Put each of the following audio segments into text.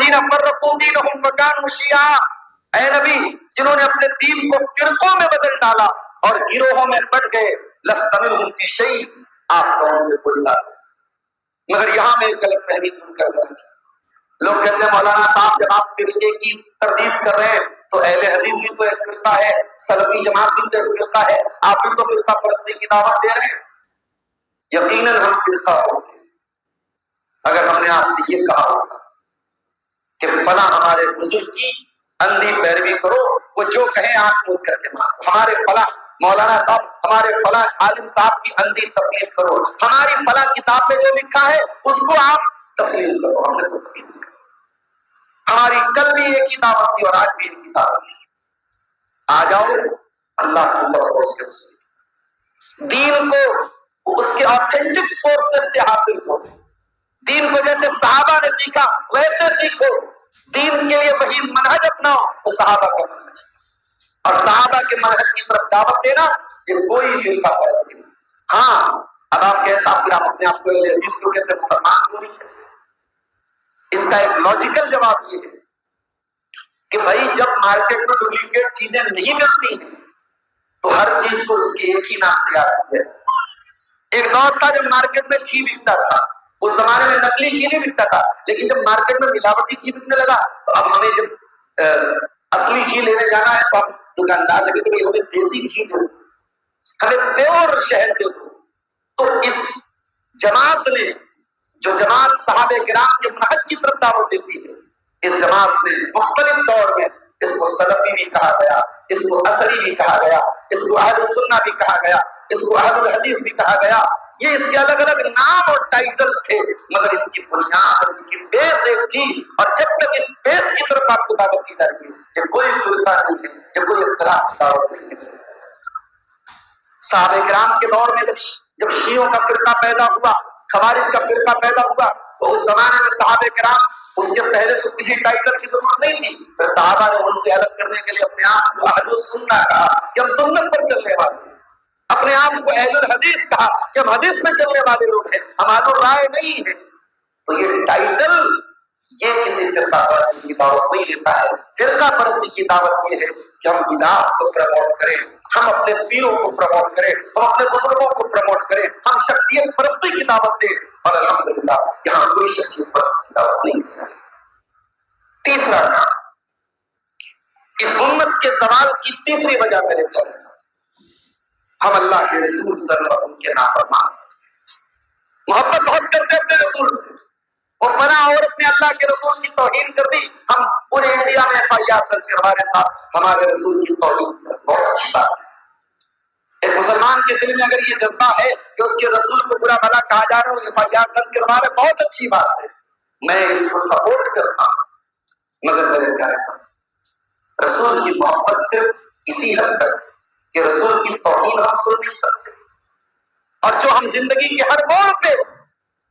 الذین فرقوا دینہم وکانوا شیعا، اے نبی جنہوں نے اپنے دین کو فرقوں میں بدل ڈالا اور گروہوں میں بٹ گئے، لست منہم فی شیء، آپ کا ان سے کوئی تعلق نہیں۔ مگر یہاں میں ایک غلط فہمی دور کرنا چاہتا ہوں۔ لوگ کہتے ہیں مولانا صاحب جب آپ فرقے کی تردید کر رہے ہیں تو اہل حدیث بھی تو ایک فرقہ ہے، سلفی جماعت بھی تو ایک فرقہ ہے، آپ بھی تو فرقہ پرستی کی دعوت دے رہے ہیں۔ یقیناً ہم فرقہ ہوتے ہیں اگر ہم نے آپ سے یہ کہا ہوگا کہ فلاں ہمارے بزرگ کی اندھی پیروی کرو، وہ جو کہیں آنکھ موند کر کے مانو، ہمارے فلاں مولانا صاحب، ہمارے فلاں عالم صاحب کی اندھی تقلید کرو، ہماری فلاں کتاب میں جو لکھا ہے اس کو آپ تسلیم کرو، ہم نے تو کبھی نہیں کہا۔ ہماری کل بھی ایک ہی دعوت تھی اور آج بھی ایک ہی دعوت تھی، آ جاؤ اللہ کی طرف اس کے دین کو اس کے آتھینٹک سورسز سے حاصل کرو، دین کو جیسے صحابہ نے سیکھا ویسے سیکھو، دین کے لیے وہی منہج اپناؤ وہ صحابہ کا منہج، اور صحابہ کے منہج کی طرف دعوت دینا یہ کوئی فرقہ پرستی نہیں۔ ہاں اب آپ کیسا پھر آپ اپنے آپ کو اہل حدیث کو کہتے ہیں، مسلمان کو نہیں کہتے؟ اس کا ایک لاجیکل جواب یہ ہے کہ بھائی جب مارکیٹ میں ڈپلیکیٹ چیزیں نہیں ملتی ہیں تو ہر چیز کو اس کے ایک ہی نام سے یاد رکھتے ہیں۔ ایک دور تھا جب مارکیٹ میں گھی بکتا تھا، اس زمانے میں نقلی گھی نہیں بکتا تھا، لیکن جب مارکیٹ میں ملاوٹی گھی بکنے لگا تو اب ہمیں جب اصلی گھی لینے جانا ہے تو ہم دکاندار سے کہتے ہیں ہمیں دیسی گھی دے دو، ہمیں پیور شہد دے دو۔ تو اس جماعت نے، جو جماعت صحابہ کرام کے منہج کی طرف دعوت دیتی ہے، اس جماعت نے مختلف دور میں اس کو سلفی بھی کہا گیا، اس کو اثری بھی کہا گیا، اس کو اہل السنہ بھی کہا گیا، اس کو اہل الحدیث بھی کہا گیا، یہ اس کے الگ الگ نام اور ٹائٹلز تھے، مگر اس کی بنیاد اور اس کی بیس ایک تھی، اور جب تک اس بیس کی طرف آپ کو دعوت دی جا رہی ہے یہ کوئی فرقہ نہیں ہے، یہ کوئی اختلاف کی دعوت نہیں ہے۔ صحابہ کرام کے دور میں جب شیعوں کا فرقہ پیدا ہوا، خوارج کا فرقہ پیدا ہوا، تو اس زمانے میں صحابہ کرام، اس کے پہلے تو کسی ٹائٹل کی ضرورت نہیں تھی، پھر صحابہ نے ان سے الگ کرنے کے لیے اپنے آپ کو اہل السنہ کہا کہ ہم سنت پر چلنے والے ہیں، اپنے آپ کو اہل الحدیث کہا کہ ہم حدیث میں چلنے والے لوگ ہیں، ہم اہل الرائے نہیں ہیں۔ تو یہ ٹائٹل یہ کسی فرقہ پرستی کی دعوت نہیں دیتا ہے۔ فرقہ پرستی کی دعوت یہ ہے کہ ہم بدعات کو پروموٹ کریں، ہم اپنے پیروں کو پروموٹ کریں، ہم اپنے بزرگوں کو پروموٹ کریں، ہم شخصیت پرستی کی دعوت دیں، اور الحمدللہ یہاں کوئی شخصیت پرستی کی دعوت نہیں دی جائے۔ تیسرا کام، اس امت کے زوال کی تیسری وجہ میرے پیارے ساتھ، ہم اللہ کے رسول صلی اللہ علیہ وسلم کے نافرمان، محبت بہت کرتے اپنے رسول سے، وہ فلاں عورت نے اللہ کے رسول کی توہین کر دی، ہم پورے انڈیا میں ایف آئی آر درج کروانے ساتھ ہمارے رسول کی توہین کر، بہت اچھی بات ہے۔ ایک مسلمان کے دل میں اگر یہ جذبہ ہے کہ اس کے رسول کو برا بھلا کہا جا رہا ہے اور ایف آئی آر درج کروا رہے، بہت اچھی بات ہے، میں اس کو سپورٹ کرتا ہوں، مگر میرے پیارے ساتھ رسول کی محبت صرف اسی حد تک کہ رسول کی توہین ہم سن نہیں سکتے، اور جو ہم زندگی کے ہر موڑ پہ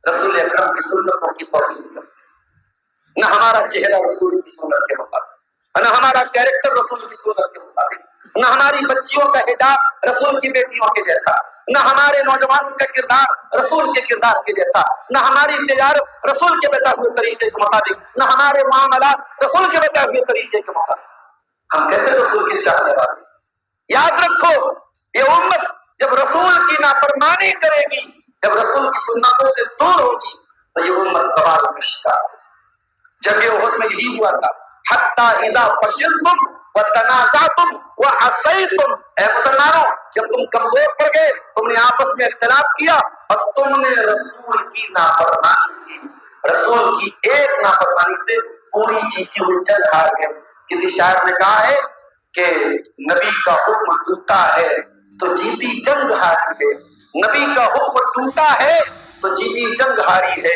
رسول اکرم کی سنتوں کی توہین کرتے ہیں، نہ ہمارا چہرہ رسول کی سنت کے مطابق، نہ ہمارا کیریکٹر رسول کی سنت کے مطابق، نہ ہماری بچیوں کا حجاب رسول کی بیٹیوں کے جیسا، نہ ہمارے نوجوانوں کا کردار رسول کے کردار کے جیسا، نہ ہماری تجارت رسول کے بتائے ہوئے طریقے کے مطابق، نہ ہمارے معاملات رسول کے بتائے ہوئے طریقے کے مطابق۔ ہم کیسے رسول کے چاہنے والے؟ یاد رکھو یہ امت جب رسول کی نافرمانی کرے گی، جب رسول کی سنتوں سے دور ہوگی تو یہ امت زوال کا شکار ہے۔ جنگ احد میں یہی ہوا تھا، حتی اذا فشلتم وتنازعتم وعصیتم، اے مسلمانوں جب تم کمزور پڑ گئے، تم نے آپس میں اختلاف کیا اور تم نے رسول کی نافرمانی کی، رسول کی ایک نافرمانی سے پوری جیتی ہوئی جنگ ہار گئے۔ کسی شاعر نے کہا ہے کہ نبی کا حکم ٹوٹا ہے تو جیتی جنگ ہاری ہے، نبی کا حکم ٹوٹا ہے تو جیتی جنگ ہاری ہے،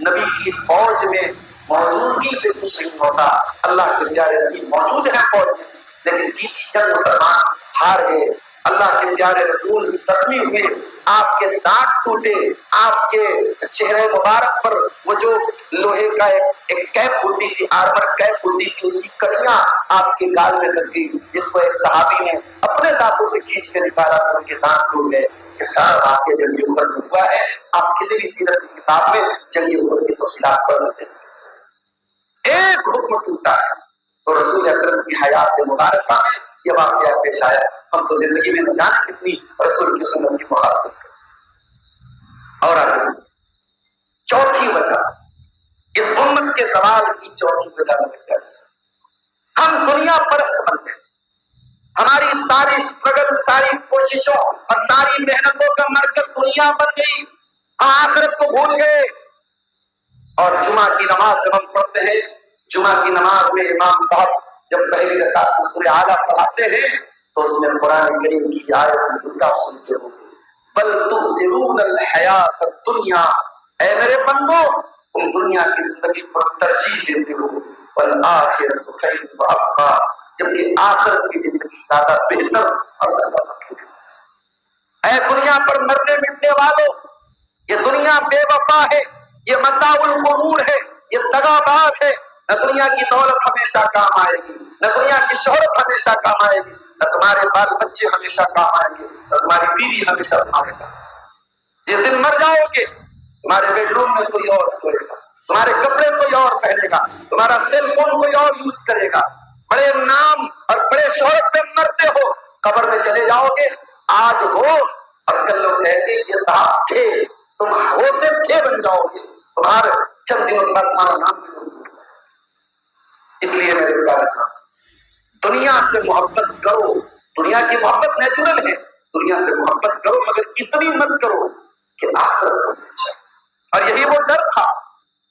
نبی کی فوج میں موجودگی سے کچھ نہیں ہوتا، اللہ کے پیارے نبی موجود ہیں فوج میں لیکن جیتی جنگ مسلمان ہار گئے، اللہ کے پیارے رسول زخمی ہوئے، آپ کے دانت ٹوٹے، آپ کے چہرے مبارک پر وہ جو لوہے کا ایک کیپ ہوتی تھی، آرمر کیپ ہوتی تھی، اس کی کڑیاں آپ کے گال میں دھس گئی، جس کو ایک صحابی نے اپنے دانتوں سے کھینچ کے نکالا تو ان کے دانت ٹوٹ گئے۔ یہ سارا واقعہ جنگ احد میں ہوا ہے، آپ کسی بھی سیرت کی کتاب میں جنگ احد کی تفصیلات پڑھ لیتے ہیں۔ ایک حکم ٹوٹا ہے تو رسول اکرم کی حیات مبارکہ میں یہ واقعہ پیش آیا. ہم تو زندگی میں نہ جانے کتنی رسول کی سنت کی مخالفت کریں. اور آگے چوتھی وجہ اس امت کے زوال کی چوتھی وجہ ہم دنیا پرست بن گئے. ہماری ساری اسٹرگل، ساری کوششوں اور ساری محنتوں کا مرکز دنیا بن گئی. ہم آخرت کو بھول گئے. اور جمعہ کی نماز جب ہم پڑھتے ہیں، جمعہ کی نماز میں امام صاحب جب پہلی رکعت میں سورہ اعلیٰ پڑھاتے ہیں تو اس میں قرآن کریم کی آیت ضرور آپ سنتے ہو، بل تؤثرون الحیات الدنیا، اے میرے بندو تم دنیا کی زندگی پر ترجیح دیتے ہو، والآخرۃ خیر وابقیٰ، جبکہ آخرت کی زندگی زیادہ بہتر اور زیادہ مطلوب ہے. اے دنیا پر مرنے مٹنے والوں، یہ دنیا بے وفا ہے، یہ متاع الغرور ہے، یہ دغا باز ہے. نہ دنیا کی دولت ہمیشہ کام آئے گی، نہ دنیا کی شہرت ہمیشہ کام آئے گی، نہ تمہارے بال بچے ہمیشہ کام آئیں گے، نہ تمہاری بیوی ہمیشہ تمہارے کام. جس دن مر جاؤ گے تمہارے بیڈ روم میں کوئی اور سوئے گا، تمہارے کپڑے کوئی اور پہنے گا، تمہارا سیل فون کوئی اور یوز کرے گا. بڑے نام اور بڑے شہرت پہ مرتے ہو، قبر میں چلے جاؤ گے آج ہو اور کل لوگ کہیں گے یہ صاحب تھے. تم ہو سے تھے بن جاؤ گے، تمہارے چند دنوں کے بعد تمہارا نام بھی نہیں بھول جائے. اس لیے میرے پیارے ساتھ دنیا سے محبت کرو. دنیا کی محبت نیچرل ہے، دنیا سے محبت کرو مگر اتنی مت کرو کہ آخرت کو بھول جائے. اور یہی وہ ڈر تھا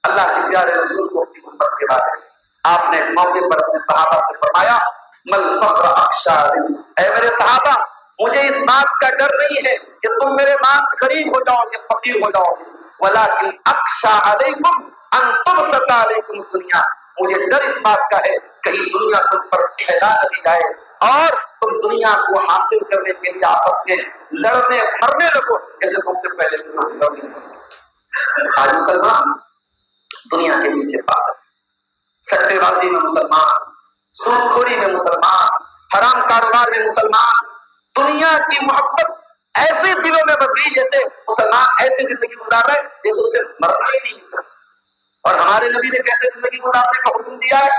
اللہ کے پیارے رسول کو اپنی امت کے بارے میں. آپ نے ایک موقع پر اپنے صحابہ سے فرمایا مل فقر اخشا، اے میرے صحابہ مجھے اس بات کا ڈر نہیں ہے کہ تم میرے بعد غریب ہو جاؤ گے، فقیر ہو جاؤ گے، ولکن اخشا علیکم ان تبسط علیکم الدنیا، مجھے ڈر اس بات کا ہے کہیں دنیا تم پر پھیلا نہ دی جائے اور تم دنیا کو حاصل کرنے کے لیے آپس میں لڑنے مرنے لگو جیسے تم سے پہلے تم لڑنے لگو. آج مسلمان دنیا کے پیچھے پاگل، سٹے بازی میں مسلمان، سود خوری میں مسلمان، حرام کاروبار میں مسلمان. دنیا کی محبت ایسے دلوں میں بس گئی جیسے مسلمان ایسی زندگی گزار رہا ہے جیسے اسے مرنا ہی نہیں ہے. اور ہمارے نبی نے کیسے زندگی گزارنے کا حکم دیا ہے؟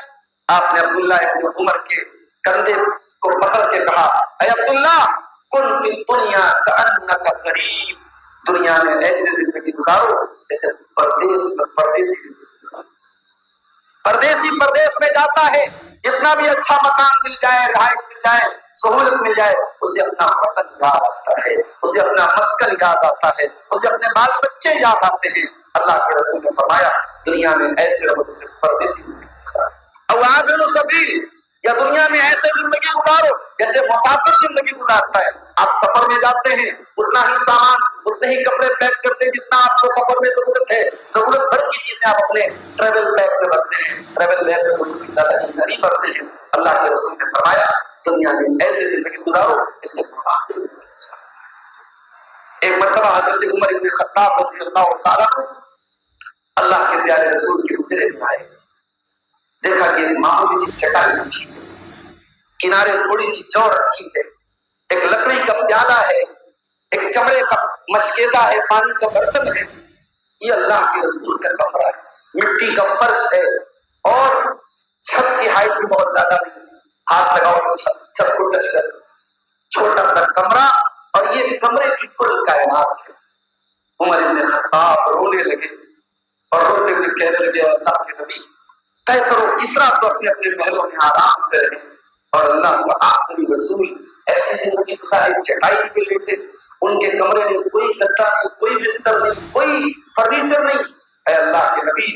آپ نے عبداللہ ابن عمر کے کندھے کو پکڑ کے کہا اے عبداللہ کن فی الدنیا کأنک غریب، دنیا میں ایسی زندگی گزارو جیسے پردیسی زندگی گزارو. پردیسی پردیس میں جاتا ہے، اتنا بھی اچھا مکان مل جائے، رہائش مل جائے، سہولت مل جائے، اسے اپنا وطن یاد آتا ہے، اسے اپنا مسکن یاد آتا ہے، اسے اپنے بال بچے یاد آتے ہیں. اللہ کے رسول نے فرمایا دنیا میں ایسے رہو جیسے پردیسی زندگی گزارو. او عابر سبیل، یا دنیا میں ایسے زندگی گزارو جیسے مسافر زندگی گزارتا ہے. آپ سفر میں جاتے ہیں اتنا ہی سامان، اتنے ہی کپڑے پیک کرتے ہیں جتنا آپ کو سفر میں ضرورت ہے. ضرورت بھر کی چیزیں آپ اپنے ٹریول بیگ میں رکھتے ہیں، ٹریول بیگ میں ضرورت سے زیادہ چیزیں نہیں بھرتے ہیں. اللہ کے رسول نے فرمایا دنیا میں ایسے زندگی گزارو جیسے مسافر زندگی گزارتا ہے. ایک مرتبہ حضرت عمر بن خطاب رضی اللہ تعالیٰ اللہ کے پیارے رسول کے حجرے میں آئے، دیکھا کہ ایک معمولی سی چٹائی بچھی ہے، کنارے تھوڑی سی جو رکھی ہے، ایک لکڑی کا پیالہ ہے، ایک چمڑے کا مشکیزہ ہے، پانی کا برتن ہے. یہ اللہ کے رسول کا کمرہ ہے، مٹی کا فرش ہے اور چھت کی ہائٹ بھی بہت زیادہ نہیں، ہاتھ لگاؤ تو چھت کو ٹچ کر سکتے. چھوٹا سا کمرہ اور یہ کمرے کی کل کائنات ہے. عمر بن خطاب رونے لگے اور روتے ہوئے کہنے لگے اللہ کے نبی قیصر و کسریٰ تو اپنے اپنے محلوں میں آرام سے رہے اور اللہ کا آخری رسول ایسی زندگی گزارے چٹائی پہ لیٹے، ان کے کمرے میں کوئی گدا نہیں، کوئی بستر نہیں، کوئی فرنیچر نہیں. اے اللہ کے نبی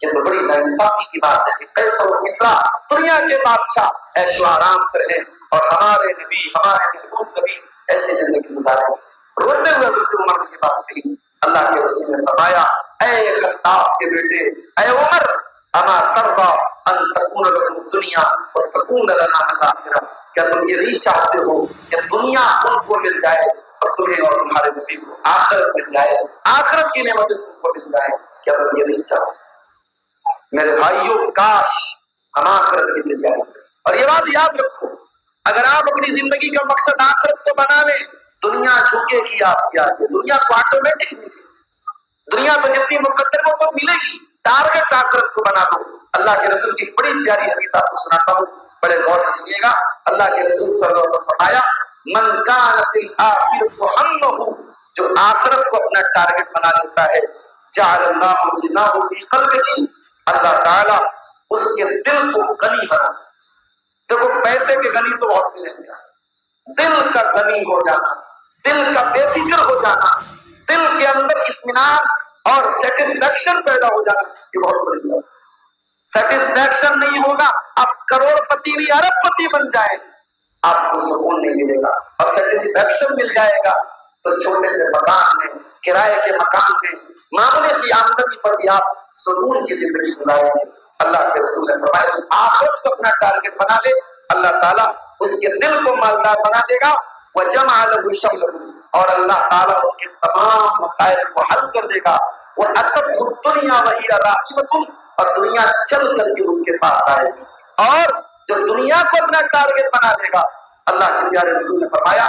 یہ تو بڑی ناانصافی کی بات ہے کہ قیصر و کسریٰ دنیا کے بادشاہ عیش و آرام سے رہے اور ہمارے نبی، ہمارے محبوب نبی ایسی زندگی گزارے. روتے ہوئے حضرت عمر نے یہ بات کہی. اللہ کے رسول نے فرمایا اے خطاب کے بیٹے، اے عمر اما ترضى ان تكون لكم الدنيا وتكون لنا الاخرہ، کیا تم یہ نہیں چاہتے ہو کہ دنیا ان کو مل جائے اور تمہیں اور تمہارے نبی کو آخرت مل جائے، آخرت کی نعمتیں تم کو مل جائیں؟ کیا تم یہ نہیں چاہتے؟ میرے بھائیوں کاش ہم آخرت کی تیاری کریں. اور یہ بات یاد رکھو اگر آپ اپنی زندگی کا مقصد آخرت کو بنا لیں دنیا جھکے گی آپ کے آگے. دنیا تو آٹومیٹک ملے گی، دنیا تو جتنی مقدر وہ تو ملے گی. ٹارگٹ آخرت کو بنا لو، اللہ کے رسول کی بڑی پیاری حدیث آپ کو سناتا ہوں، بڑے غور سے سنیے گا۔ اللہ کے رسول صلی اللہ علیہ وسلم فرمایا من کانت الآخرۃ ہمہ، جو آخرت کو اپنا ٹارگٹ بنا لیتا ہے، جعل اللہ غناہ فی قلبہ، اللہ تعالیٰ اس کے دل کو غنی بنا دے۔ دیکھو پیسے کے غنی تو بہت ملیں گے، دل کا غنی ہو جانا، دل کا بے فکر ہو جانا، دل کے اندر اطمینان اور سیٹسفیکشن پیدا ہو جانا، یہ بہت بڑی بات ہے۔ سیٹسفیکشن نہیں ہوگا، آپ کروڑ پتی نہیں ارب پتی بن جائیں، آپ کو سکون نہیں ملے گا۔ اور سیٹسفیکشن مل جائے گا تو چھوٹے سے مکان میں، کرائے کے مکان میں، معمولی سی آمدنی پر بھی آپ سکون کی زندگی گزاریں گے۔ اللہ کے رسول نے فرمایا آخرت کو اپنا ٹارگٹ بنا لے، اللہ تعالیٰ اس کے دل کو مالدار بنا دے گا، وجمع له شمله، اور اللہ تعالیٰ اس کے تمام مسائل کو حل کر دے گا۔ وَأَتَتْهُ الدُّنْيَا وَهِيَ رَاغِبَةٌ، اور دنیا چل کر کے اس کے پاس آئے گی۔ اور جو دنیا کو اپنا ٹارگٹ بنا دے گا، اللہ کے پیارے رسول نے فرمایا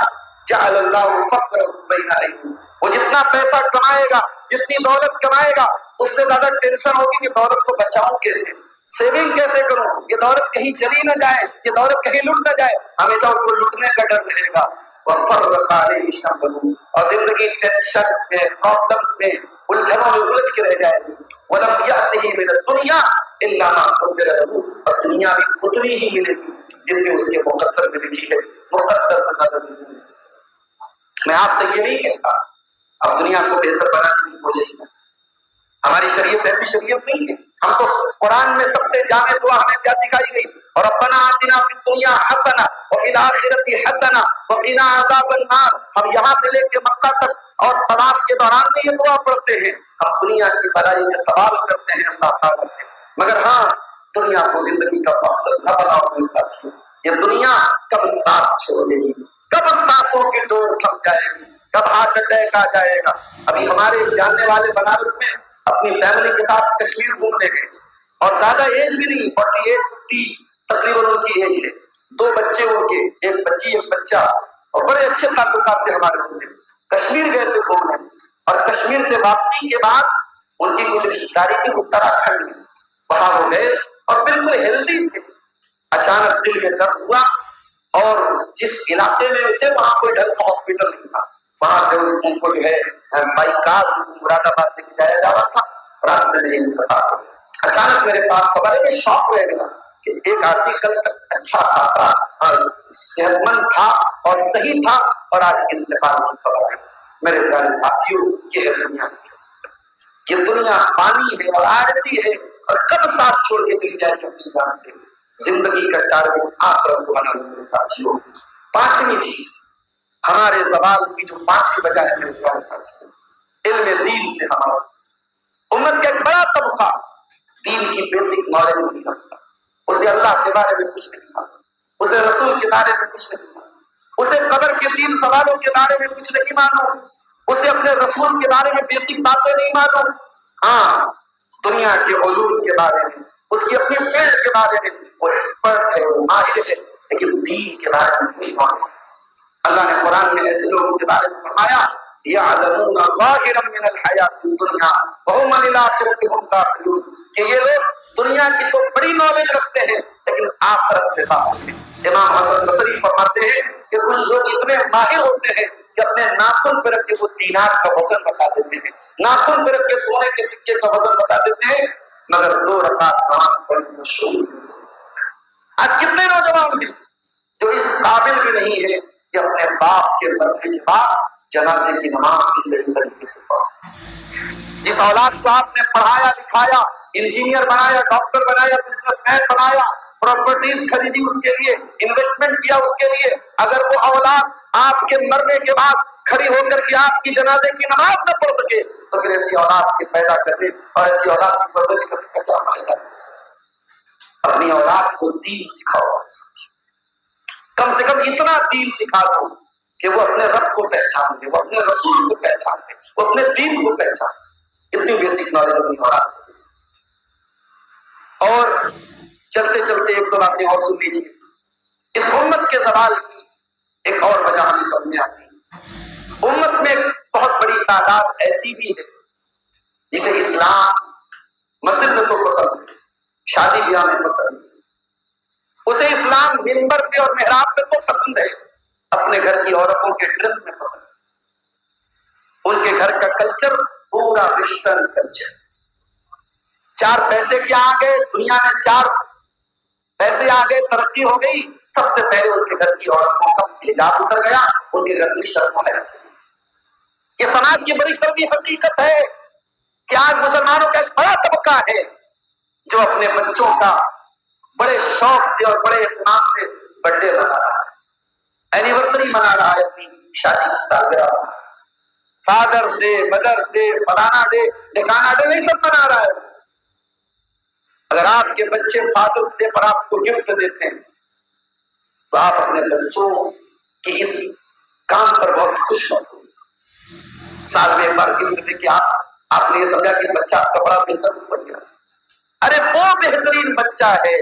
جعل اللہ فقرہ بین عینیہ، وہ جتنا پیسہ کمائے گا، جتنی دولت کمائے گا، اس سے زیادہ ٹینشن ہوگی کہ دولت کو بچاؤں کیسے، سیونگ کیسے کروں، یہ دولت کہیں چلی نہ جائے، یہ دولت کہیں لٹ نہ جائے، ہمیشہ اس کو لٹنے کا ڈر رہے گا۔ وَفَرَّقَ عَلَيْهِ شَمْلَهُ، اور زندگی ٹینشنز میں، پرابلمز میں، الجھنوں میں الجھ کے رہ جائے گی۔ وَلَمْ يَأْتِهِ مِنَ الدُّنْيَا إِلَّا مَا قُدِّرَ لَهُ، اور دنیا بھی اتنی ہی ملے گی جتنی اس کے مقدر میں لکھی ہے، مقدر سے زیادہ ملے گی۔ میں آپ سے یہ نہیں کہتا اب دنیا کو بہتر بنانے کی کوشش میں، ہماری شریعت ایسی شریعت نہیں ہے۔ ہم تو قرآن میں سب سے جامع دعا ہمیں کیا سکھائی گئی، اور ربنا آتنا فی الدنیا حسنہ وفی الآخرۃ حسنہ وقنا عذاب النار، ہم یہاں سے لے کے مکہ تک اور طواف کے دوران بھی یہ دعا پڑھتے ہیں، ہم دنیا کی بھلائی کے سوال کرتے ہیں اللہ تعالیٰ سے، مگر ہاں دنیا کو زندگی کا مقصد نہ بناؤ میرے ساتھیوں، یہ دنیا کب ساتھ چھوڑے گی، کب سانسوں کی ڈور تھم جائے گی، کب ہارٹ اٹیک آ جائے گا۔ ابھی ہمارے جاننے والے بنارس میں اپنی فیملی کے ساتھ کشمیر گھومنے گئے، اور زیادہ ایج بھی نہیں، 48 50 تقریباً ان کی ایج ہے، 2 بچے ان کے، ایک بچی ایک بچہ، اور بڑے اچھے تعلقات تھے ہمارے ان سے۔ کشمیر گئے تھے گھومنے، اور کشمیر سے واپسی کے بعد ان کی کچھ رشتہ داری تھی اتراکھنڈ میں، وہاں وہ گئے اور بالکل ہیلدی تھے، اچانک دل میں درد ہوا، اور جس علاقے میں تھے وہاں کوئی ڈھنگ کا ہاسپٹل نہیں تھا، وہاں سے ان کو جو ہے بائی کار مراد آباد لے کے جایا جا رہا تھا، راستے میں نہیں پتا، اچانک میرے پاس خبر ہے کہ شوق رہ گیا کہ ایک آدمی کل تک اچھا خاصا صحت مند تھا اور صحیح تھا، اور آج انتقال کی خبر ہے۔ میرے پیارے ساتھیوں، یہ ہے دنیا، یہ دنیا فانی ہے اور عارضی ہے، اور کب ساتھ چھوڑ کے چلی جائے کہ نہیں جانتے۔ زندگی کا ٹارگٹ آخرت کو بنا لو میرے ساتھیوں۔ پانچویں چیز، ہمارے زوال کی جو 5ویں وجہ ہے میرے پیارے ساتھیوں، علم دین سے ہمارا امت کا ایک بڑا طبقہ دین کی بیسک نالج نہیں رکھتا، اسے اللہ کے بارے میں کچھ نہیں معلوم، اسے رسول کے بارے میں کچھ نہیں معلوم، اسے قبر کے 3 سوالوں کے بارے میں کچھ نہیں معلوم، اسے اپنے رسول کے بارے میں بیسک باتیں نہیں معلوم۔ ہاں دنیا کے علوم کے بارے میں، اس کی اپنی فیلڈ کے بارے میں وہ ایکسپرٹ ہے، وہ ماہر ہے، لیکن دین کے بارے میں کوئی نالج نہیں۔ اللہ نے قرآن میں ایسے لوگوں کے بارے میں فرمایا یعلمون ظاہرا من الحیات الدنیا وهم عن الآخرۃ هم غافلون، کہ یہ لوگ دنیا کی تو بڑی نالج رکھتے ہیں لیکن آخرت سے غافل ہیں۔ امام حسن بصری فرماتے ہیں کہ کچھ لوگ اتنے ماہر ہوتے ہیں کہ اپنے ناخن پہ رکھ کے وہ دینار کا وزن بتا دیتے ہیں، ناخن پہ رکھ کے سونے کے سکے کا وزن بتا دیتے ہیں، مگر 2 رکعت نماز پڑھنے میں شروع نہیں۔ آج کتنے نوجوان ہیں جو اس قابل بھی نہیں ہے کہ اپنے باپ کے مرنے کے بعد جنازے کی نماز بھی صحیح طریقے سے پڑھ سکے۔ جس اولاد کو آپ نے پڑھایا لکھایا، انجینئر بنایا، ڈاکٹر بنایا، بزنس مین بنایا، پراپرٹیز خریدی اس کے لیے، انویسٹمنٹ کیا اس کے لیے، اگر وہ اولاد آپ کے مرنے کے بعد کھڑی ہو کر کے آپ کی جنازے کی نماز نہ پڑھ سکے تو پھر ایسی اولاد کے پیدا کرنے اور ایسی اولاد کی پرورش کرنے کا کیا فائدہ ہے؟ اپنی اولاد کو دین سکھاؤ، کم سے کم اتنا دین سکھا دو کہ وہ اپنے رب کو پہچان دے، وہ اپنے رسول کو پہچان دے، وہ اپنے دین کو پہچان دے۔ اتنی بیسک نالج اپنی اولاد کو۔ اور چلتے چلتے 1-2 باتیں اور سن لیجیے۔ اس امت کے زوال کی ایک اور وجہ ہمیں سمجھ میں آتی ہے، امت میں ایک بہت بڑی تعداد ایسی بھی ہے جسے اسلام مسجد میں تو پسند ہے شادی بیاہ میں پسند، اسے اسلام منبر پہ اور محراب پہ تو پسند ہے، اپنے گھر کی عورتوں کے ڈریس میں پسند ہے، ان کے گھر کا کلچر پورا ویسٹرن کلچر۔ چار پیسے کیا آ گئے دنیا میں، چار پیسے آ گئے، ترقی ہو گئی، سب سے پہلے ان کے گھر کی عورتوں کا حجاب اتر گیا، ان کے گھر سے شرم ہونے لگی۔ یہ سماج کی بڑی کڑوی حقیقت ہے کہ آج مسلمانوں کا ایک بڑا طبقہ ہے جو اپنے بچوں کا بڑے شوق سے اور بڑے اہتمام سے برتھ ڈے منا رہا ہے، اینیورسری منا رہا ہے، اپنی شادی کی سالگرہ منا رہا ہے، فادرز ڈے، مدرز ڈے، فلانا ڈے، ڈھکانا ڈے، یہ سب منا رہا ہے۔ اگر آپ کے بچے فادرز ڈے پر آپ کو گفٹ دیتے ہیں تو آپ اپنے بچوں کی اس کام پر بہت خوش ہوتے ہیں۔ سال میں ایک بار گفٹ دے کے آپ نے یہ سمجھا کہ بچہ آپ کا بڑا بہتر بن گیا، ارے وہ بہترین بچہ ہے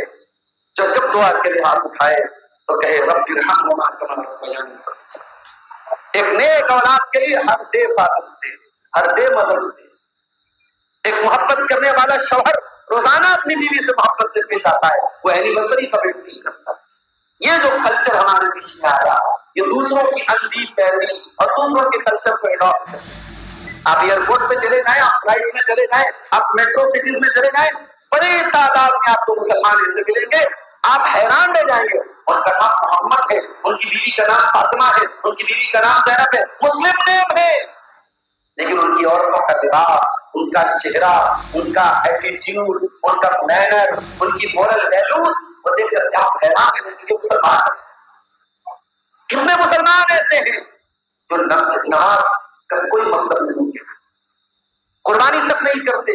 جو جب دعا کے لیے ہاتھ اٹھائے تو کہے رب ارحمہما کما ربیانی صغیرا۔ ایک نیک اولاد کے لیے her day fathers day, her day مدرس ڈے۔ ایک محبت کرنے والا شوہر روزانہ اپنی بیوی سے محبت سے پیش آتا ہے، وہ اینیورسری کا ویٹ نہیں کرتا۔ یہ جو کلچر ہمارے بیچ میں آیا، یہ دوسروں کی اندھی پیروی اور دوسروں کے کلچر کو اڈاپٹ کرتے ہیں۔ آپ ایئرپورٹ پہ چلے جائیں، آپ فلائٹس میں چلے جائیں، آپ میٹرو سٹیز میں چلے جائیں، بڑی تعداد میں آپ کو مسلمان ایسے ملیں گے، آپ حیران رہ جائیں گے۔ ان کا نام محمد ہے، ان کی بیوی کا نام فاطمہ ہے، ان کی بیوی کا نام زینب ہے، مسلم نیم ہے، لیکن ان کی عورتوں کا لباس، ان کا چہرہ، ان کا ایٹیٹیوڈ، ان کا مینر، ان کی مورل ویلوز، وہ دیکھ کر آپ حیران ہیں کہ مسلمان ہیں۔ کتنے مسلمان ایسے ہیں جو نماز کا کوئی مطلب نہیں ہے، قربانی تک نہیں کرتے،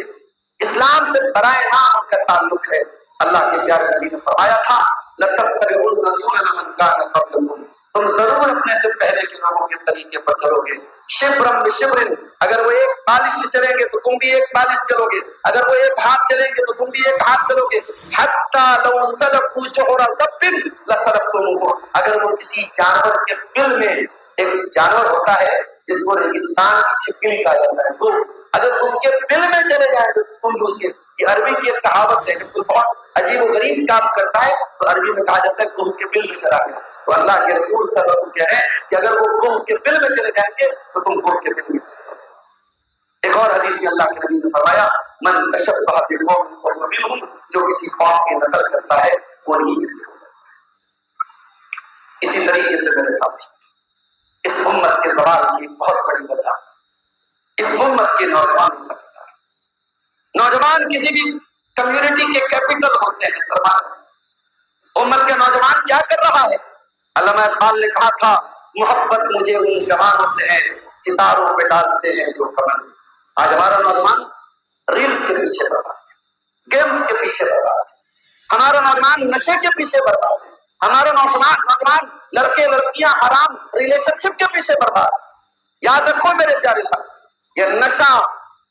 اسلام سے برائے نام کا تعلق ہے۔ اللہ کے پیارے نبی نے فرمایا تھا لَتَتَّبِعُنَّ سُنَنَ مَن كَانَ قَبْلَكُمْ، تم ضرور اپنے سے پہلے کے لوگوں کے طریقے پر چلو گے۔ شبرم بشبرن، اگر وہ ایک بالشت چلیں گے تو تم بھی ایک بالشت چلو گے، اگر وہ ایک ہاتھ چلیں گے تو تم بھی ایک ہاتھ چلو گے۔ حَتَّى لَوْ سَلَكُوا جُحُرَ ضَبٍّ لَسَلَكْتُمُوهُ، اگر وہ کسی جانور کے بل میں، ایک جانور ہوتا ہے جس کو ریگستان کی چھپکلی کہا جاتا ہے، تو اگر اس کے بل میں چلے جائیں تو تم بھی اس کے، یہ عربی کی ایک کہاوت ہے کہ کوئی بہت عجیب و غریب کام کرتا ہے تو عربی میں کہا جاتا ہے گوہ کے بل میں چلا گیا۔ تو اللہ کے رسول صلی اللہ علیہ وسلم کہہ رہے ہیں کہ اگر وہ گوہ کے بل میں چلے جائیں گے تو تم گوہ کے بل میں چلے جاؤ۔ ایک اور حدیث میں اللہ کے نبی نے فرمایا من تشبہ بقوم فهو منهم، جو کسی قوم کی نقل کرتا ہے وہ نہیں میں سے ہوتا۔ اسی طریقے سے میرے ساتھی، اس امت کے زوال کی بہت بڑی وجہ اس امت کے نوجوان کسی بھی کمیونٹی کے کیپٹل ہوتے ہیں، سرمایہ۔ امت کا نوجوان کیا کر رہا ہے؟ علامہ اقبال نے کہا تھا محبت مجھے ان جوانوں سے ہے ستاروں پہ ڈالتے ہیں جو کمن۔ آج ہمارا نوجوان ریلز کے پیچھے برباد ہے، گیمز کے پیچھے برباد ہے، ہمارا نوجوان نشے کے پیچھے برباد ہے، ہمارا نوجوان لڑکے لڑکیاں حرام ریلیشن شپ کے پیچھے برباد ہے۔ یاد رکھو میرے پیارے ساتھی، یہ نشہ،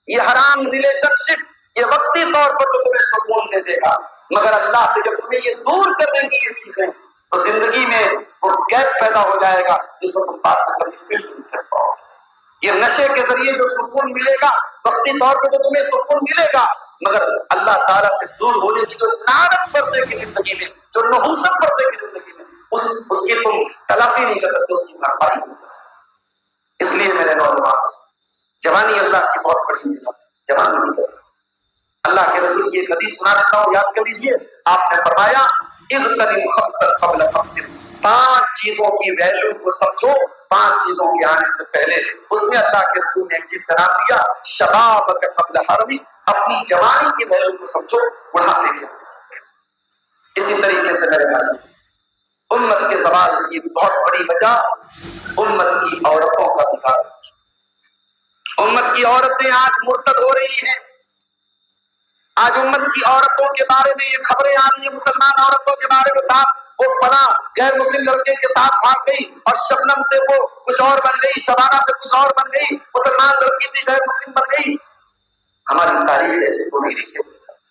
یہ حرام ریلیشن شپ، یہ وقتی طور پر تو تمہیں سکون دے دے گا، مگر اللہ سے جب تمہیں یہ دور کر دیں گی یہ چیزیں تو زندگی میں وہ گیپ پیدا ہو جائے گا جس کو تم بات میں کبھی فیل نہیں کر پاؤ گے۔ یہ نشے کے ذریعے جو سکون ملے گا وقتی طور پہ تو تمہیں سکون ملے گا، مگر اللہ تعالیٰ سے دور ہونے کی جو لعنت برسے کی زندگی میں، جو نحوست برسے کی زندگی میں، اس کی تم تلافی نہیں کر سکتے، اس کی بھرپائی نہیں کر سکتے۔ اس لیے میرے نوجوان، جوانی اللہ کی بہت بڑی نعمت ہے، جوانی نہیں کرنا۔ اللہ کے رسول کی ایک حدیث سنا دیتا ہوں، یاد کر لیجئے۔ آپ نے فرمایا اغتنم خمسا قبل خمس، 5 چیزوں کی ویلیو کو سمجھو 5 چیزوں کے آنے سے پہلے۔ اس میں اللہ کے رسول نے ایک چیز کا نام دیا شبابک قبل حرمی، اپنی جوانی کی ویلیو کو سمجھو بڑھاپے کے آنے سے پہلے۔ اسی طریقے سے میرے بھائی، امت کے زوال کی بہت بڑی وجہ امت کی عورتوں کا بگاڑ۔ امت کی عورتیں آج مرتد ہو رہی ہیں۔ آج امت کی عورتوں کے بارے میں یہ خبریں آ رہی ہیں، مسلمان عورتوں کے بارے میں، صاحب وہ فلاں غیر مسلم لڑکے کے ساتھ بھاگ گئی اور شبنم سے وہ کچھ اور بن گئی، شبانہ سے کچھ اور بن گئی، مسلمان لڑکی تھی غیر مسلم بن گئی۔ ہماری تاریخ ایسے تو نہیں لکھی ہوئی ساتھ،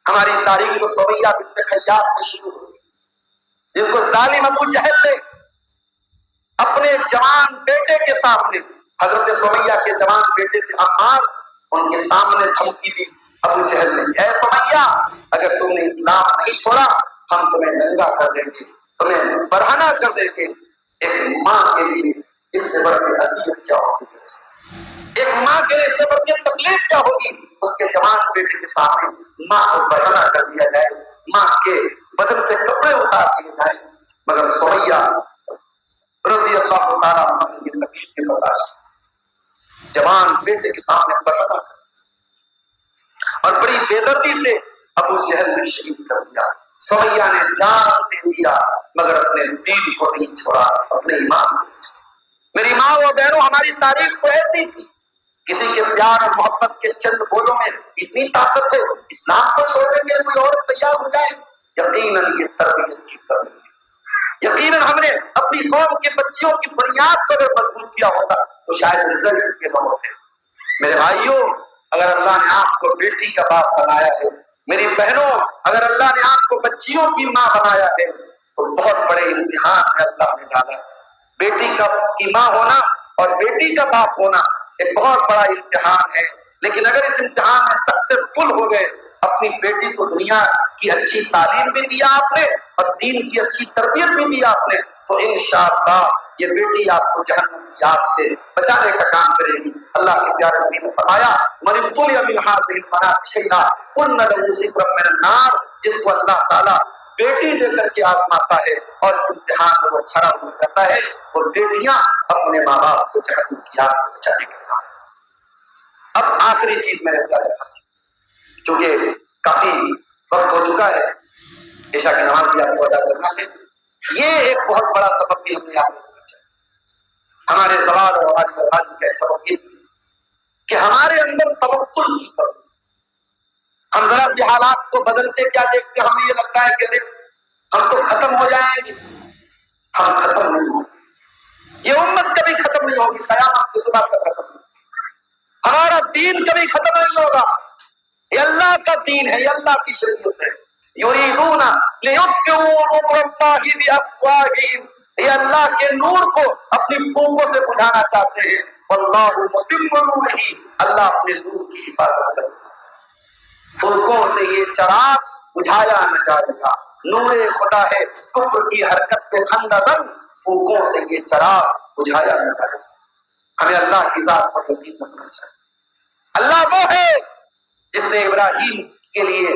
ہماری تاریخ تو سمیہ بنت خیاط سے شروع ہوتی ہے، جن کو ظالم ابو جہل نے اپنے جوان بیٹے کے سامنے، حضرت سمیہ کے جوان بیٹے تھے عمار، ان کے سامنے دھمکی دی ابو جہل نے، اے سمیہ اگر تم نے اسلام نہیں چھوڑا ہم تمہیں ننگا کر دیں گے، تمہیں برہنہ کر دیں گے۔ ایک ماں کے لیے اس سے بڑھ کے اذیت کیا ہوگی؟ ایک ماں کے لیے اس سے بڑھ کے تکلیف کیا ہوگی؟ اس کے جوان بیٹے کے سامنے ماں کو برہنہ کر دیا جائے، ماں کے بدن سے کپڑے اتار دیے جائیں۔ مگر سمیہ رضی اللہ تعالیٰ عنہ نے یہ تکلیف کی برداشت کی، جوان بیٹے کے سامنے برہنہ کر اور بڑی بے دردی سے ابو جہل نے شہید کر دیا۔ سمیہ نے جان دے دیا مگر اپنے دین کو نہیں چھوڑا، اپنے ایمان کو نہیں چھوڑا۔ میری ماں و بہنوں، ہماری تاریخ تو ایسی تھی، کسی کے پیار اور محبت کے چند بولوں میں اتنی طاقت ہے، اسلام کو چھوڑنے کے لیے کوئی اور تیار ہو جائے؟ یقیناً یہ تربیت کی کمی ہے۔ یقیناً ہم نے اپنی قوم کے بچیوں کی بنیاد کو اگر مضبوط کیا ہوتا تو شاید رزلٹ اس کے نہ ہوتے۔ میرے بھائیوں، اگر اللہ نے آپ کو بیٹی کا باپ بنایا ہے، میری بہنوں اگر اللہ نے آپ کو بچیوں کی ماں بنایا ہے تو بہت بڑے امتحان میں اللہ نے ڈالا ہے۔ بیٹی کی ماں ہونا اور بیٹی کا باپ ہونا ایک بہت بڑا امتحان ہے، لیکن اگر اس امتحان میں سکسیسفل ہو گئے، اپنی بیٹی کو دنیا کی اچھی تعلیم بھی دیا آپ نے اور دین کی اچھی تربیت بھی دیا آپ نے، تو انشاءاللہ یہ بیٹی آپ کو جہنم کی آگ سے بچانے کا کام کرے گی۔ اللہ کے پیارے نبی نے فرمایا من ابتلي من هذه البنات شيئا كن له سترا من النار، جس کو اللہ تعالیٰ بیٹی دے کر کے آزماتا ہے اور اس امتحان میں وہ کھڑا ہو جاتا ہے، اور بیٹیاں اپنے ماں باپ کو جہنم کی آگ سے بچانے کا کام۔ اب آخری چیز میرے پیارے ساتھی، چونکہ کافی وقت ہو چکا ہے، عشاء کی نماز بھی آپ کو ادا کرنا ہے، یہ ایک بہت بڑا سبق بھی ہم نے یاد رکھنا چاہیے۔ ہمارے زوال اور ہماری بربادی کا سبب یہ کہ ہمارے اندر توکل کی کمی۔ ہم ذرا سی حالات کو بدلتے کیا دیکھتے، ہمیں یہ لگتا ہے کہ ہم تو ختم ہو جائیں گے، ہم ختم نہیں ہوں گے، یہ امت کبھی ختم نہیں ہوگی، قیامت کی صبح تک ختم نہیں ہوگی، ہمارا دین کبھی ختم نہیں ہوگا، یہ اللہ کا دین ہے، یہ اللہ کی شریعت ہے۔ یریدون لیطفئوا نور اللہ بافواہہم، یہ اللہ کے نور کو اپنی پھونکوں سے بجھانا چاہتے ہیں، واللہ متم نورہ، اللہ اپنے نور کی حفاظت کرے گا، پھونکوں سے یہ چراغ بجھایا نہ جائے گا۔ نور خدا ہے کفر کی حرکت پہ خندہ زن، پھونکوں سے یہ چراغ بجھایا نہ جائے گا۔ ہمیں اللہ کی ذات پر یقین رکھنا چاہیے۔ اللہ وہ ہے جس نے ابراہیم کے لیے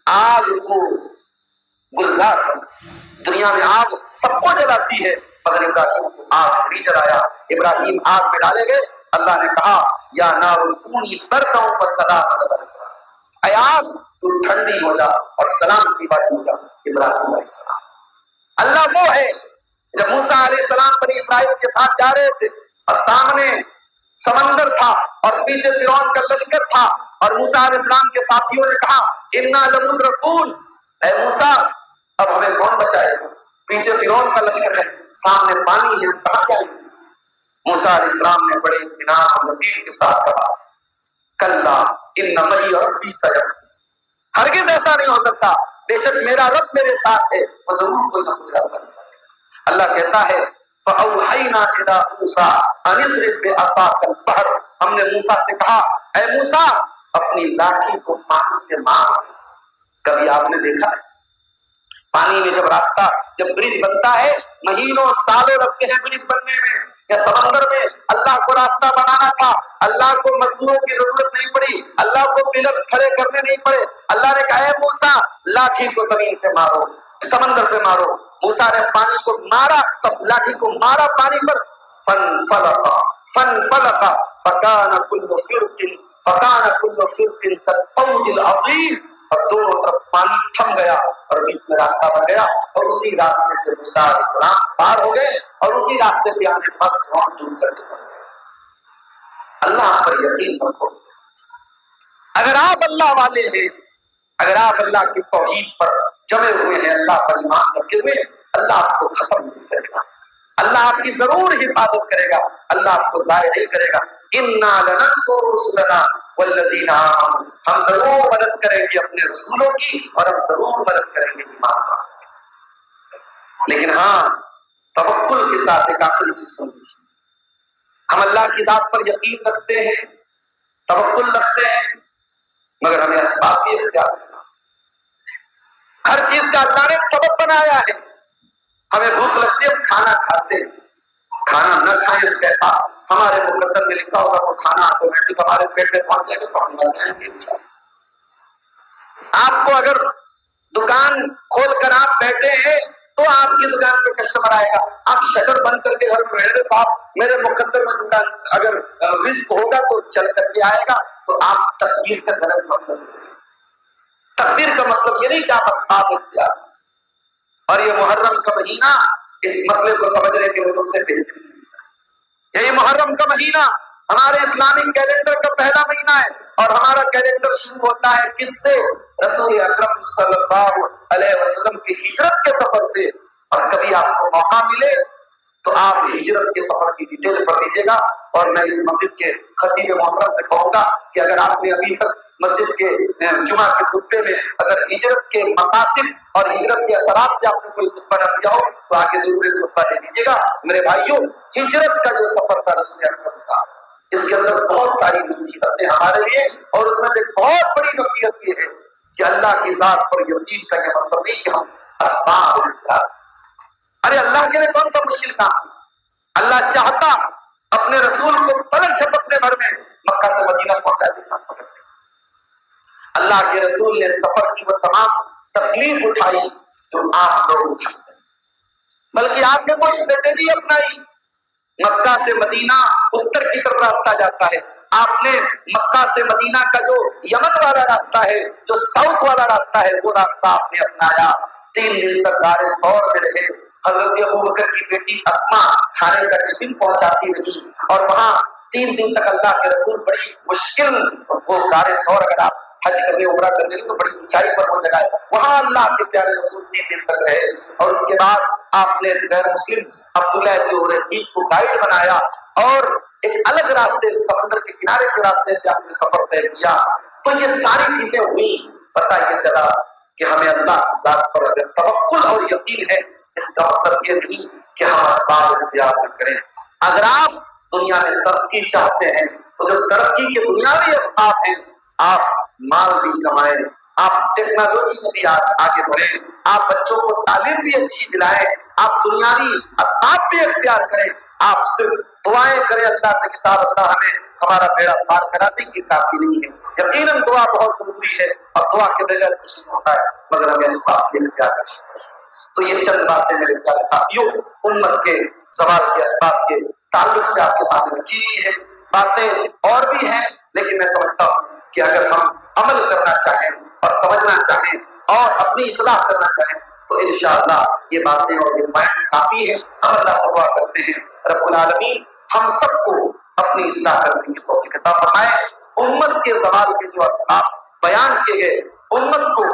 آگ کو گلزار بنا۔ دنیا میں آگ سب کو جلاتی ہے مگر ابراہیم کو آگ نہیں جلایا، ابراہیم آگ میں ڈالے گئے، اللہ نے کہا یا نار کونی بردا وسلاما علی ابراہیم، اے آگ تو ٹھنڈی ہو جا اور سلام کی بات ہو جا ابراہیم علیہ السلام۔ اللہ وہ ہے، جب موسیٰ علیہ السلام بنی اسرائیل کے ساتھ جا رہے تھے اور سامنے سمندر تھا اور پیچھے فرعون کا لشکر تھا، اور موسیٰ علیہ السلام کے ساتھیوں نے کہا انا لمدرکون، اے موسیٰ اب ہمیں کون بچائے گا، پیچھے فرعون کا لشکر ہے، سامنے پانی ہے، کہاں جائیں گے؟ موسیٰ علیہ السلام نے بڑے اطمینان اور یقین کے ساتھ کہا کلا ان معی ربی سیہدین، ہرگز ایسا نہیں ہو سکتا، بے شک میرا رب میرے ساتھ ہے، وہ ضرور کوئی نہ کوئی راستہ نکالے گا۔ اللہ کہتا ہے فَأَوْحَيْنَا إِلَىٰ مُوسَىٰ أَنِ اضْرِب بِعَصَاكَ الْبَحْرَ، ہم نے موسیٰ سے کہا اے موسیٰ اپنی لاٹھی کو پانی میں مار۔ کبھی آپ نے دیکھا ہے پانی میں جب راستہ، جب برج بنتا ہے مہینوں سالوں لگتے ہیں برج بننے میں، یا سمندر میں اللہ کو راستہ بنانا تھا، اللہ کو مزدوروں کی ضرورت نہیں پڑی، اللہ کو پلرز کھڑے کرنے نہیں پڑے، اللہ نے کہا اے موسیٰ لاٹھی کو زمین پہ مارو، سمندر پہ مارو۔ موسیٰ نے پانی کو مارا، سب لاٹھی کو مارا پانی پر، فانفلق فکان کل فرق کالطود العظیم، اور دونوں طرف پانی تھم گیا اور بیچ میں راستہ بن گیا، اور اسی راستے سے موسیٰ علیہ السلام پار ہو گئے، اور اسی راستے پہ آنے کے بعد فرعون دور کر کے پڑ گئے۔ اللہ پر یقین رکھو، اگر آپ اللہ والے ہیں، اگر آپ اللہ کی توحید پر جمے ہوئے ہیں، اللہ پر ایمان رکھے ہوئے، اللہ آپ کو ختم نہیں کرے گا، اللہ آپ کی ضرور حفاظت کرے گا، اللہ آپ کو ضائع نہیں کرے گا۔ انا لننصر رسلنا والذین آمنوا، ہم ضرور مدد کریں گے اپنے رسولوں کی، اور ہم ضرور مدد کریں گے ایمان والوں۔ لیکن ہاں توکل کے ساتھ ایک آخری چیز سن لیجیے، ہم اللہ کی ذات پر یقین رکھتے ہیں، توکل رکھتے ہیں، مگر ہمیں اسباب بھی اختیار کرنا. ہر چیز کا اللہ نے ایک سبب بنایا ہے. ہمیں بھوک لگتی ہے ہم کھانا کھاتے ہیں, کھانا نہ کھائیں تو کیسا؟ ہمارے مقدر میں لکھا ہوگا وہ کھانا آٹومیٹک ہمارے پیٹ میں پہنچ جائے گا تو ہم مر جائیں گے انشاءاللہ. آپ کو اگر دکان کھول کر آپ بیٹھے ہیں تو آپ کی دکان پہ کسٹمر آئے گا. آپ شٹر بند کر کے گھر میں بیٹھے صاحب میرے مقدر میں دکان اگر رزق ہوگا تو چل کر کے آئے گا, تو آپ تقدیر کا غلط مطلب. تقدیر کا مطلب یہ نہیں کہ آپ اسباب اختیار. اور یہ محرم کا مہینہ اس مسئلے کو سمجھنے کے لیے سب سے بہترین ہے. یہی محرم کا مہینہ ہمارے اسلامک کیلنڈر کا پہلا مہینہ ہے, اور ہمارا کیلنڈر شروع ہوتا ہے کس سے؟ رسول اکرم صلی اللہ علیہ وسلم کی ہجرت کے سفر سے. اور کبھی آپ کو موقع ملے تو آپ ہجرت کے سفر کی ڈیٹیل پڑھ لیجیے گا. اور میں اس مسجد کے خطیب محترم سے کہوں گا کہ اگر آپ نے ابھی تک مسجد کے جمعہ کے خطبے میں اگر ہجرت کے مقاصد اور ہجرت کے اثرات پہ آپ نے کوئی خطبہ نہ دیا ہو تو آگے ضرور ایک خطبہ دے دیجیے گا. میرے بھائیوں, ہجرت کا جو سفر تھا رسول اکرم کا, اس کے اندر بہت ساری نصیحتیں ہمارے لیے, اور اس میں سے بہت بڑی نصیحت یہ ہے کہ اللہ کی ذات پر یقین کا یہ مطلب نہیں کہ ہم اسباب اختیار. ارے اللہ کے لیے کون سا مشکل کام؟ اللہ چاہتا اپنے رسول کو پلک جھپکنے بھر میں مکہ سے مدینہ پہنچا دیتا. اللہ کے رسول نے سفر کی وہ تمام تکلیف اٹھائی جو آپ لوگ اٹھاتے ہیں, بلکہ آپ نے کوئی اسٹریٹجی اپنائی. مکہ سے مدینہ اتر کی طرف راستہ جاتا ہے, آپ نے مکہ سے مدینہ کا جو یمن والا راستہ ہے, جو ساؤتھ والا راستہ ہے, وہ راستہ آپ نے اپنایا. 3 دن تک غار ثور میں رہے. حضرت ابوبکر کی بیٹی اسما کھانے کا ٹفن پہنچاتی رہی, اور وہاں 3 دن تک اللہ کے رسول بڑی مشکل, وہ غار ثور اگر آپ حج کرنے عمرہ کرنے تو بڑی اونچائی پر وہ جگہ ہے, وہاں اللہ کے پیارے رسول 3 دن تک رہے. اور اس کے بعد آپ نے غیر مسلم عبداللہ ابن ارقیق کو گائیڈ بنایا, اور ایک الگ راستے سمندر کے کنارے کے راستے سے آپ نے سفر طے کیا. تو یہ ساری چیزیں ہوئی. پتہ یہ چلا کہ ہمیں اللہ کی ذات پر اگر توکل اور یقین ہے, اس کا مطلب یہ نہیں کہ ہم اسباب اختیار نہ کریں. اگر آپ دنیا میں ترقی چاہتے ہیں تو جو ترقی کے دنیاوی اسباب ہیں, آپ مال بھی کمائیں, آپ ٹیکنالوجی میں بھی آگے بڑھیں, آپ بچوں کو تعلیم بھی اچھی دلائیں, آپ دنیاوی اسباب بھی اختیار کریں. آپ صرف دعائیں کریں اللہ سے کہ صاحب اللہ ہمیں ہمارا بیڑا پار کرا دیں, یہ کافی نہیں ہے. یقیناً دعا بہت ضروری ہے, اور دعا کے بغیر کچھ نہیں ہوتا ہے, مگر ہمیں اسباب بھی اختیار کریں. تو یہ چند باتیں میرے پیارے ساتھیوں امت کے زوال کے اسباب کے تعلق سے آپ کے سامنے رکھی ہوئی ہے. باتیں اور بھی ہیں, لیکن میں سمجھتا ہوں کہ اگر ہم عمل کرنا چاہیں اور سمجھنا چاہیں اور اپنی اصلاح کرنا چاہیں تو انشاءاللہ یہ باتیں اور یہ پوائنٹس کافی ہیں. ہم اللہ سے دعا کرتے ہیں رب العالمین ہم سب کو اپنی اصلاح کرنے کی توفیق عطا فرمائے. امت کے زوال کے جو اسباب بیان کیے گئے, امت کو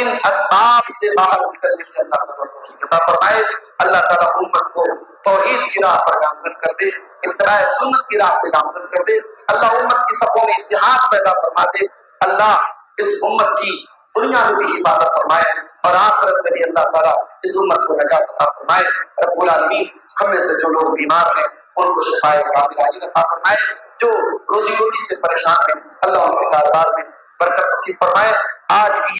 ان اسباب سے باہر نکلنے کی اللہ تعالیٰ توفیق عطا فرمائے. اللہ تعالیٰ امت کو توحید کی راہ پر گامزن کر دے, اتباع سنت کی راہ پہ گامزن کر دے. اللہ امت کی صفوں میں اتحاد پیدا فرما دے. اللہ اس امت کی دنیا میں بھی حفاظت فرمائے, اور آخرت میں بھی اللہ تعالیٰ اس امت کو نجات عطا فرمائے. رب العالمین ہم میں سے جو لوگ بیمار ہیں ان کو شفائے کاملہ عاجل عطا فرمائے. جو روزی روٹی سے پریشان ہیں اللہ ان کے کاروبار میں برکت نصیب فرمائے. آج کی